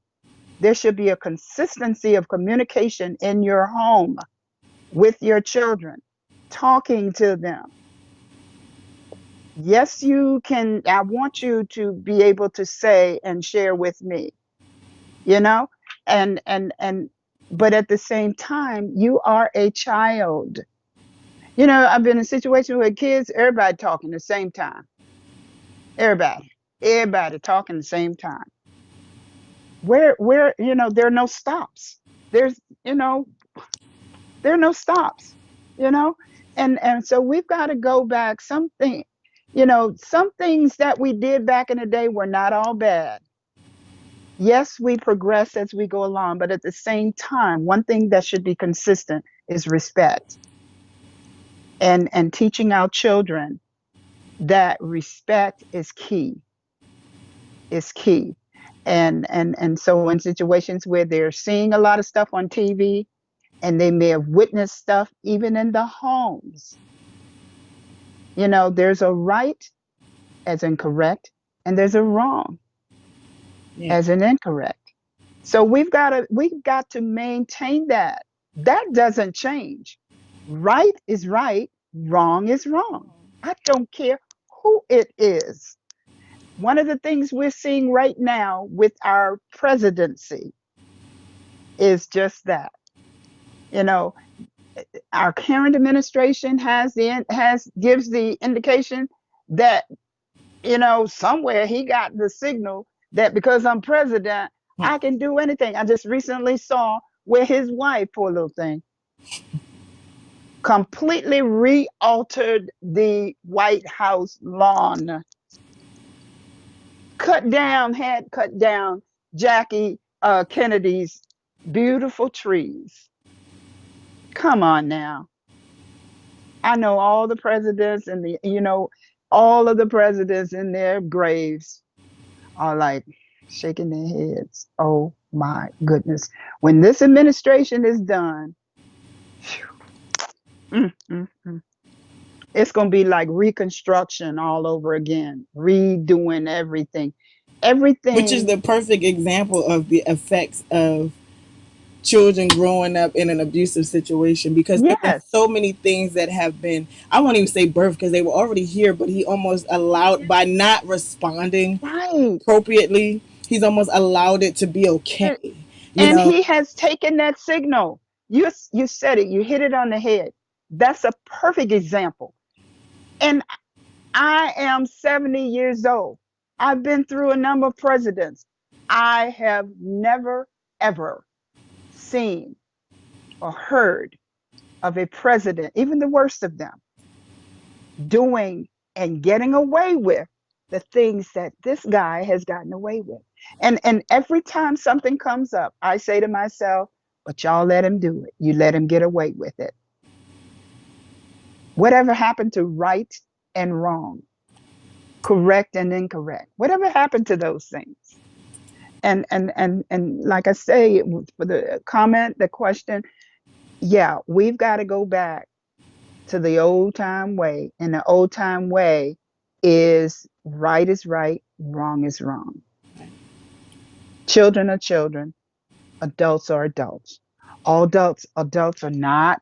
[SPEAKER 2] There should be a consistency of communication in your home with your children, talking to them. Yes, you can. I want you to be able to say and share with me, you know, and but at the same time, you are a child. I've been in a situation where kids, everybody talking at the same time. Everybody talking at the same time. Where, there are no stops. There's, you know, there are no stops, you know? And so we've got to go back. Some things that we did back in the day were not all bad. Yes, we progress as we go along, but at the same time, one thing that should be consistent is respect, and teaching our children that respect is key. And so in situations where they're seeing a lot of stuff on TV, and they may have witnessed stuff even in the homes, there's a right as in correct, and there's a wrong
[SPEAKER 1] Yeah.
[SPEAKER 2] as in incorrect. So we've got to maintain that. That doesn't change. Right is right, wrong is wrong. I don't care who it is. One of the things we're seeing right now with our presidency is just that. You know, our current administration gives the indication that, somewhere he got the signal that because I'm president,
[SPEAKER 1] Hmm.
[SPEAKER 2] I can do anything. I just recently saw where his wife, poor little thing, completely re-altered the White House lawn, had cut down Jackie Kennedy's beautiful trees. Come on now. I know all the presidents and all of the presidents in their graves are like shaking their heads. Oh my goodness. When this administration is done, phew, mm. It's going to be like reconstruction all over again, redoing everything.
[SPEAKER 1] Which is
[SPEAKER 2] Everything,
[SPEAKER 1] the perfect example of the effects of children growing up in an abusive situation, because there are
[SPEAKER 2] yes,
[SPEAKER 1] so many things that have been, I won't even say birth because they were already here, but he almost allowed, by not responding
[SPEAKER 2] right.
[SPEAKER 1] appropriately, he's almost allowed it to be okay, you
[SPEAKER 2] And
[SPEAKER 1] know.
[SPEAKER 2] he has taken that signal. You said it, you hit it on the head. That's a perfect example. And I am 70 years old. I've been through a number of presidents. I have never, ever seen or heard of a president, even the worst of them, doing and getting away with the things that this guy has gotten away with. And every time something comes up, I say to myself, but y'all let him do it. You let him get away with it. Whatever happened to right and wrong, correct and incorrect? Whatever happened to those things? And like I say, for the comment, the question, yeah, we've got to go back to the old time way. And the old time way is right, wrong is wrong. Children are children, adults are adults. All adults are not,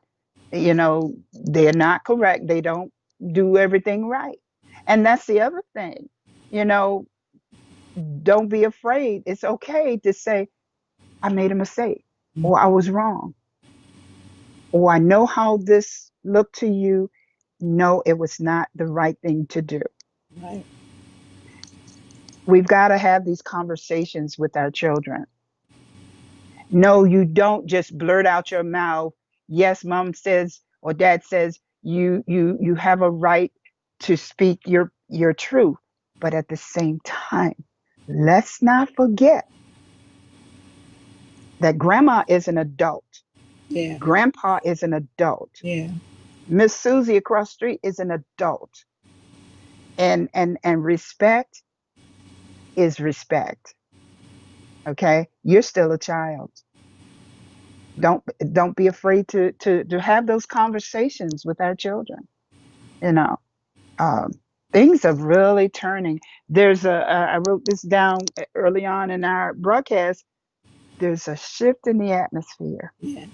[SPEAKER 2] they're not correct. They don't do everything right. And that's the other thing. You know, don't be afraid. It's okay to say, I made a mistake, or I was wrong, or I know how this looked to you. No, it was not the right thing to do.
[SPEAKER 1] Right.
[SPEAKER 2] We've got to have these conversations with our children. No, you don't just blurt out your mouth. Yes, mom says or dad says you have a right to speak your truth. But at the same time, let's not forget that grandma is an adult.
[SPEAKER 1] Yeah.
[SPEAKER 2] Grandpa is an adult.
[SPEAKER 1] Yeah.
[SPEAKER 2] Miss Susie across the street is an adult. And respect is respect. Okay? You're still a child. Don't don't be afraid to have those conversations with our children. You know, um, things are really turning. I wrote this down early on in our broadcast. There's a shift in the atmosphere.
[SPEAKER 1] Yeah,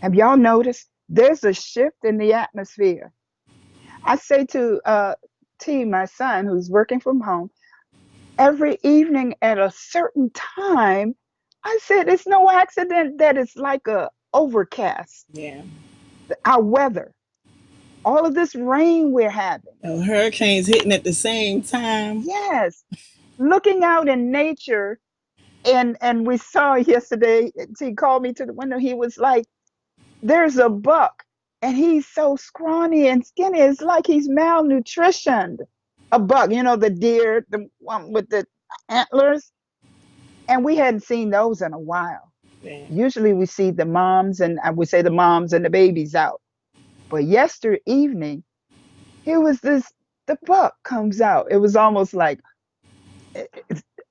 [SPEAKER 2] Have y'all noticed? There's a shift in the atmosphere. I say to T, my son, who's working from home, every evening at a certain time, I said it's no accident that it's like a overcast.
[SPEAKER 1] yeah.
[SPEAKER 2] Our weather, all of this rain we're having.
[SPEAKER 1] Hurricanes hitting at the same time.
[SPEAKER 2] Yes, looking out in nature, and we saw yesterday. He called me to the window. He was like, "There's a buck, and he's so scrawny and skinny. It's like he's malnutritioned." A buck, the deer, the one with the antlers, and we hadn't seen those in a while.
[SPEAKER 1] Yeah,
[SPEAKER 2] Usually we see the moms, and I would say the moms and the babies out. But yesterday evening, here was this, the buck comes out. It was almost like,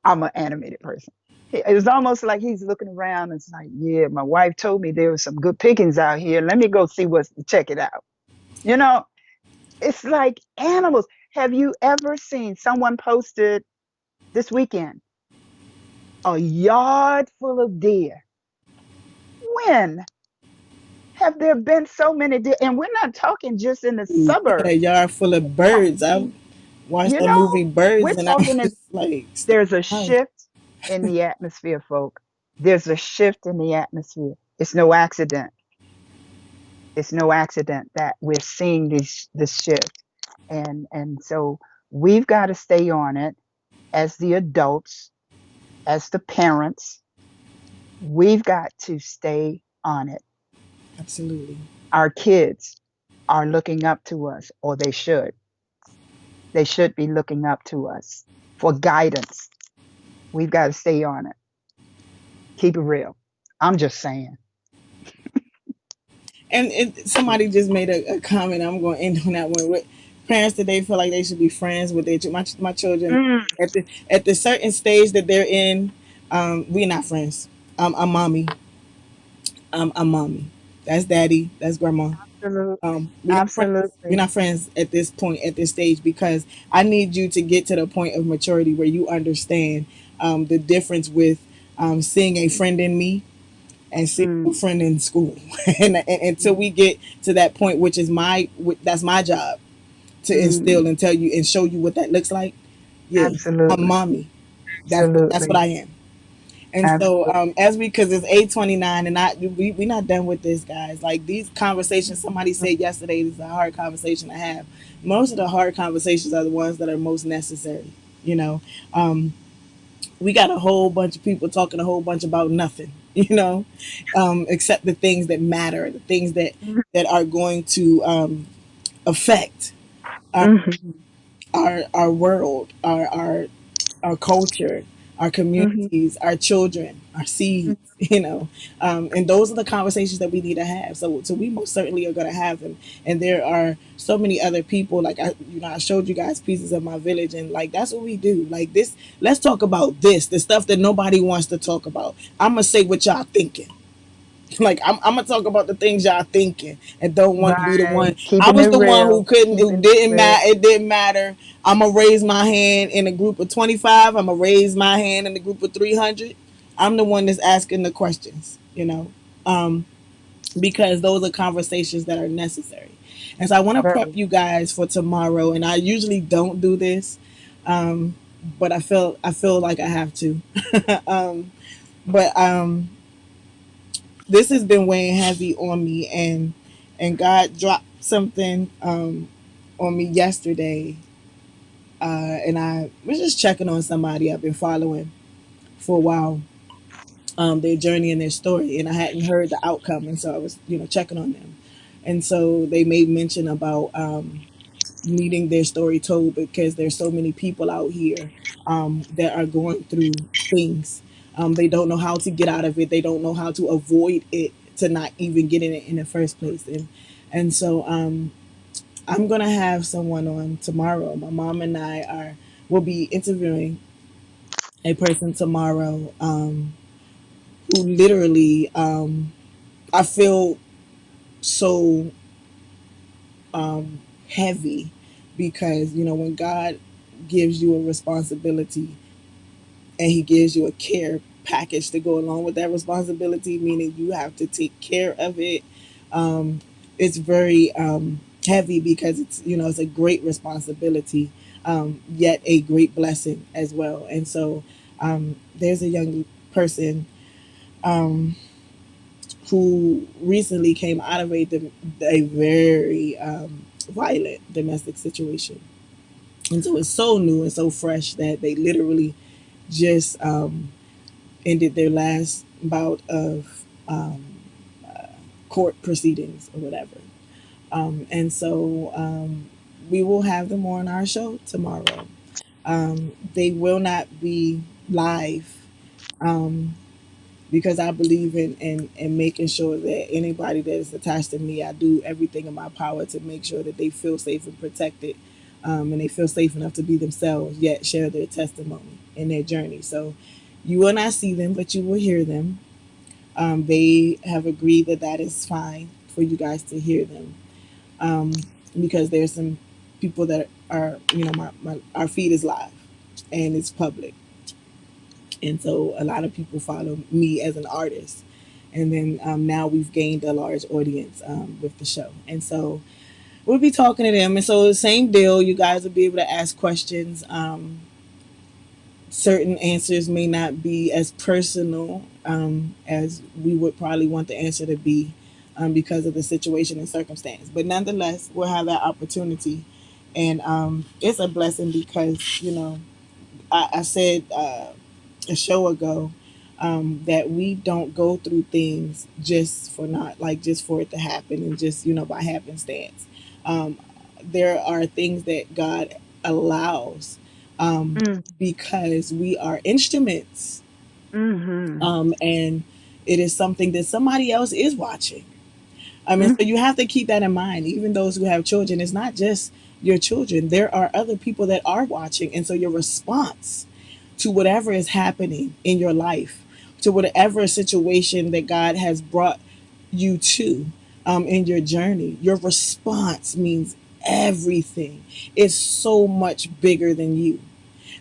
[SPEAKER 2] I'm an animated person. It was almost like he's looking around and it's like, yeah, my wife told me there was some good pickings out here. Let me go see check it out. You know, it's like animals. Have you ever seen someone posted this weekend a yard full of deer? When have there been so many deer? And we're not talking just in the
[SPEAKER 1] we had a
[SPEAKER 2] suburbs.
[SPEAKER 1] yard full
[SPEAKER 2] We're
[SPEAKER 1] of birds. I
[SPEAKER 2] talking,
[SPEAKER 1] watched
[SPEAKER 2] you
[SPEAKER 1] that
[SPEAKER 2] know,
[SPEAKER 1] movie
[SPEAKER 2] we're
[SPEAKER 1] Birds, and I
[SPEAKER 2] talking
[SPEAKER 1] was like, stay
[SPEAKER 2] there's a
[SPEAKER 1] down.
[SPEAKER 2] shift in the atmosphere, folk. There's a shift in the atmosphere. It's no accident. It's no accident that we're seeing this shift. And so we've got to stay on it as the adults, as the parents. We've got to stay on it.
[SPEAKER 1] Absolutely.
[SPEAKER 2] Our kids are looking up to us, or they should. They should be looking up to us for guidance. We've got to stay on it. Keep it real. I'm just saying.
[SPEAKER 1] And somebody just made a comment. I'm going to end on that one. With parents today feel like they should be friends with my children
[SPEAKER 2] Mm,
[SPEAKER 1] at the certain stage that they're in. We're not friends. I'm mommy. I'm mommy. That's daddy. That's grandma.
[SPEAKER 2] absolutely.
[SPEAKER 1] We're not friends. We're
[SPEAKER 2] Absolutely.
[SPEAKER 1] not friends at this point, at this stage, because I need you to get to the point of maturity where you understand the difference with seeing a friend in me and seeing a
[SPEAKER 2] Mm,
[SPEAKER 1] friend in school. And until
[SPEAKER 2] mm,
[SPEAKER 1] we get to that point, which is that's my job to instill
[SPEAKER 2] mm.
[SPEAKER 1] and tell you and show you what that looks like. Yeah, I'm
[SPEAKER 2] Absolutely.
[SPEAKER 1] mommy. That's what
[SPEAKER 2] Absolutely.
[SPEAKER 1] I am. And so,
[SPEAKER 2] Absolutely.
[SPEAKER 1] as because it's 8:29, and we not done with this, guys. Like these conversations, somebody said yesterday, this is a hard conversation to have. Most of the hard conversations are the ones that are most necessary. You know, um, we got a whole bunch of people talking a whole bunch about nothing. Except the things that matter, the things that are going to affect our
[SPEAKER 2] Mm-hmm.
[SPEAKER 1] our world, our culture, our
[SPEAKER 2] Mm-hmm.
[SPEAKER 1] communities, our children, our seeds, and those are the conversations that we need to have. So we most certainly are going to have them. And there are so many other people. Like I showed you guys pieces of my village, and like that's what we do. Like this, let's talk about this, the stuff that nobody wants to talk about. I'm gonna say what y'all thinking. Like I'm gonna talk about the things y'all thinking and don't want to be the one.
[SPEAKER 2] Right.
[SPEAKER 1] I
[SPEAKER 2] Keeping it
[SPEAKER 1] was the one
[SPEAKER 2] real.
[SPEAKER 1] who
[SPEAKER 2] Keeping it
[SPEAKER 1] didn't
[SPEAKER 2] real.
[SPEAKER 1] matter. It didn't matter. I'm gonna raise my hand in a group of 25. I'm gonna raise my hand in a group of 300. I'm the one that's asking the questions. Um, because those are conversations that are necessary. And so I want to prep
[SPEAKER 2] Very.
[SPEAKER 1] you guys for tomorrow. And I usually don't do this, but I feel like I have to. um, but this has been weighing heavy on me, and God dropped something on me yesterday, and I was just checking on somebody I've been following for a while, their journey and their story, and I hadn't heard the outcome, and so I was checking on them, and so they made mention about needing their story told because there's so many people out here that are going through things. They don't know how to get out of it. They don't know how to avoid it to not even get in it in the first place. And so I'm gonna have someone on tomorrow. My mom and I are will be interviewing a person tomorrow who literally I feel so heavy because when God gives you a responsibility and He gives you a care package to go along with that responsibility, meaning you have to take care of it. Um, it's very heavy because it's a great responsibility, yet a great blessing as well. And so there's a young person um, who recently came out of a very violent domestic situation. And so it's so new and so fresh that they literally just ended their last bout of court proceedings or whatever. And so we will have them on our show tomorrow. They will not be live um, because I believe in making sure that anybody that is attached to me, I do everything in my power to make sure that they feel safe and protected, and they feel safe enough to be themselves, yet share their testimony and their journey. So you will not see them, but you will hear them. They have agreed that that is fine for you guys to hear them, because there's some people that are, our feed is live and it's public, and so a lot of people follow me as an artist, and then now we've gained a large audience with the show, and so we'll be talking to them, and so same deal. You guys will be able to ask questions. Certain answers may not be as personal as we would probably want the answer to be, because of the situation and circumstance. But nonetheless, we'll have that opportunity. And it's a blessing because, I said a show ago that we don't go through things just for not like just for it to happen and just by happenstance. Um, there are things that God allows
[SPEAKER 2] Mm,
[SPEAKER 1] because we are instruments,
[SPEAKER 2] mm-hmm.
[SPEAKER 1] and it is something that somebody else is watching.
[SPEAKER 2] Mm,
[SPEAKER 1] So you have to keep that in mind. Even those who have children, it's not just your children. There are other people that are watching, and so your response to whatever is happening in your life, to whatever situation that God has brought you to in your journey, your response means everything. It's so much bigger than you.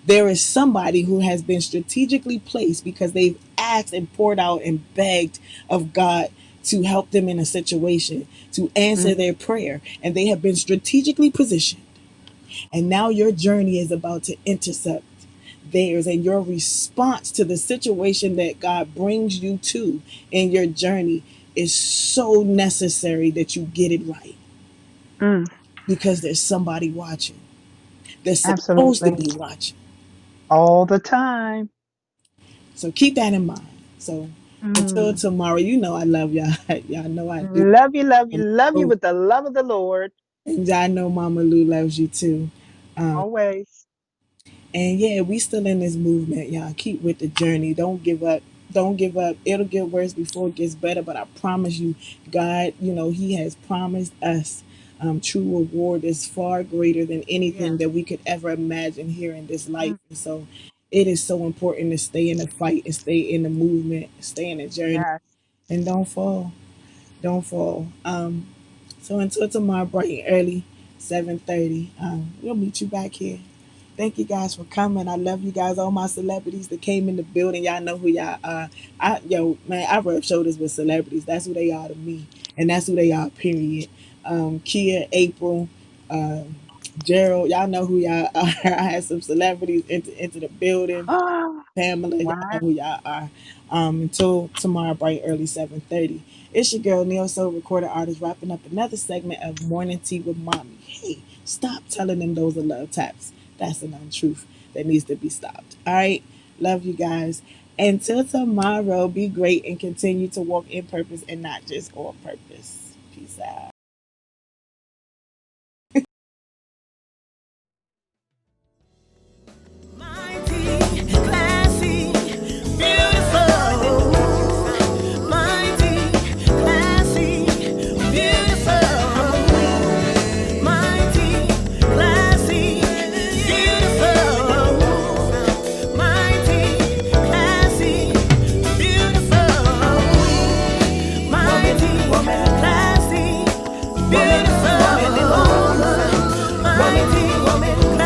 [SPEAKER 1] There is somebody who has been strategically placed because they've asked and poured out and begged of God to help them in a situation, to answer
[SPEAKER 2] mm,
[SPEAKER 1] their prayer, and they have been strategically positioned. And now your journey is about to intercept theirs, and your response to the situation that God brings you to in your journey is so necessary that you get it right,
[SPEAKER 2] mm.
[SPEAKER 1] because there's somebody watching. They're supposed to
[SPEAKER 2] Absolutely.
[SPEAKER 1] be watching.
[SPEAKER 2] All the time.
[SPEAKER 1] So keep that in mind. So until
[SPEAKER 2] Mm.
[SPEAKER 1] tomorrow, I love y'all. Y'all know I do.
[SPEAKER 2] Love you, love you,
[SPEAKER 1] And,
[SPEAKER 2] love you
[SPEAKER 1] oh,
[SPEAKER 2] with the love of the Lord.
[SPEAKER 1] and I know Mama Lou loves you too. Um,
[SPEAKER 2] Always.
[SPEAKER 1] and yeah, we still in this movement, y'all. Keep with the journey. Don't give up. Don't give up. It'll get worse before it gets better. But I promise you, God, He has promised us true reward is far greater than anything
[SPEAKER 2] Yes.
[SPEAKER 1] that we could ever imagine here in this life.
[SPEAKER 2] Mm.
[SPEAKER 1] And so it is so important to stay in the fight and stay in the movement, stay in the journey,
[SPEAKER 2] Yes.
[SPEAKER 1] and don't fall. Don't fall. So until tomorrow, bright and early, 7:30. We'll meet you back here. Thank you guys for coming. I love you guys. All my celebrities that came in the building. Y'all know who y'all are. I rub shoulders with celebrities. That's who they are to me, and that's who they are. Period. Kia, April, um, Gerald. Y'all know who y'all are. I had some celebrities into the building.
[SPEAKER 2] Oh,
[SPEAKER 1] Pamela, y'all know
[SPEAKER 2] wow.
[SPEAKER 1] who y'all are. Until tomorrow, bright early 7:30. It's your girl Neil Soul, recorded artist, wrapping up another segment of Morning Tea with Mommy. Hey, stop telling them those are love taps. That's an untruth that needs to be stopped. All right, love you guys. Until tomorrow, be great and continue to walk in purpose and not just on purpose. Peace out. Mighty, classy, beautiful. Mighty, classy, beautiful. Mighty, classy, beautiful. Mighty, classy, beautiful. Mighty,
[SPEAKER 3] coming